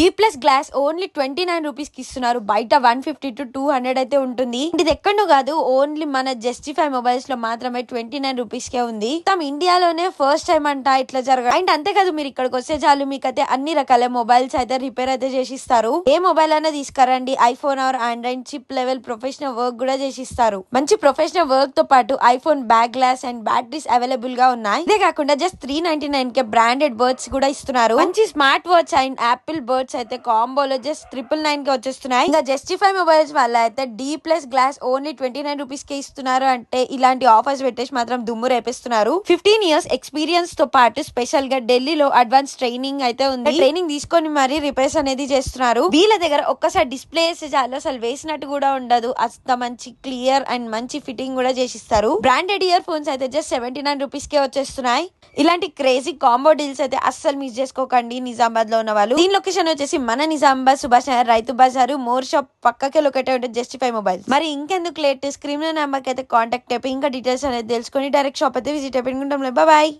ఈ plus glass only 29 rupees కి ఇస్తున్నారు. బయట 150 to 200 అయితే ఉంటుంది. ఇది ఎక్కడో కాదు, ఓన్లీ మన జస్టిఫై మొబైల్స్ లో మాత్రమే 29 రూపీస్ కే ఉంది. తమ ఇండియాలోనే ఫస్ట్ టైం అంట ఇట్లా జరగదు. అండ్ అంతేకాదు, మీరు ఇక్కడికి వస్తే చాలు మీకైతే అన్ని రకాల మొబైల్స్ అయితే రిపేర్ అయితే చేసిస్తారు. ఏ మొబైల్ అయినా తీసుకురండి, iPhone are Android chip level professional work కూడా చేసిస్తారు. మంచి ప్రొఫెషనల్ వర్క్ తో పాటు iPhone back glass and batteries available గా ఉన్నాయి. ఇదే కాకుండా జస్ట్ 399 కే బ్రాండెడ్ బర్డ్స్ కూడా ఇస్తున్నారు. మంచి smart watch and Apple birds అయితే కాంబోలో జస్ట్ 999 కి వచ్చేస్తున్నాయి. ఇంకా జస్టిఫై మొబైల్స్ వల్ల అయితే D plus glass only 29 rupees కే ఇస్తున్నారు. అంటే ఇలాంటి ఆఫర్స్ పెట్టేసి మాత్రం దుమ్ము రేపిస్తున్నారు. 15 ఇయర్స్ ఎక్స్పీరియన్స్ తో పాటు స్పెషల్ గా ఢిల్లీలో అడ్వాన్స్ ట్రైనింగ్ అయితే ఉంది. ట్రైనింగ్ తీసుకొని మరి రిపేర్స్ అనేది చేస్తున్నారు. వీళ్ళ దగ్గర ఒక్కసారి డిస్ప్లే వేస్తే చాలు, అసలు వేసినట్టు కూడా ఉండదు. అంత మంచి క్లియర్ అండ్ మంచి ఫిట్టింగ్ కూడా చేసిస్తారు. బ్రాండెడ్ ఇయర్ ఫోన్స్ అయితే జస్ట్ 79 రూపీస్ కే వచ్చేస్తున్నాయి. ఇలాంటి క్రేజీ కాంబో డీల్స్ అయితే అస్సలు మిస్ చేసుకోకండి నిజామాబాద్ లో ఉన్న వాళ్ళు. దీని లొకేషన్ వచ్చేసి మన నిజామాబాద్ సుభాష్ నగర్ రైతు బజారు మోర్ షాప్ పక్కకే లొకేట్ ఉంటుంది జస్టిఫై మొబైల్స్. మరి ఇంకెందుకు లేట్, స్క్రీన్ నెంబర్ కి అయితే కాంటాక్ట్ అయిపోయి ఇంకా డీటెయిల్స్ అనేది తెలుసుకొని డైరెక్ట్ షాప్ అయితే విజిట్ అయిపోయి ఉంటాం. బాయ్.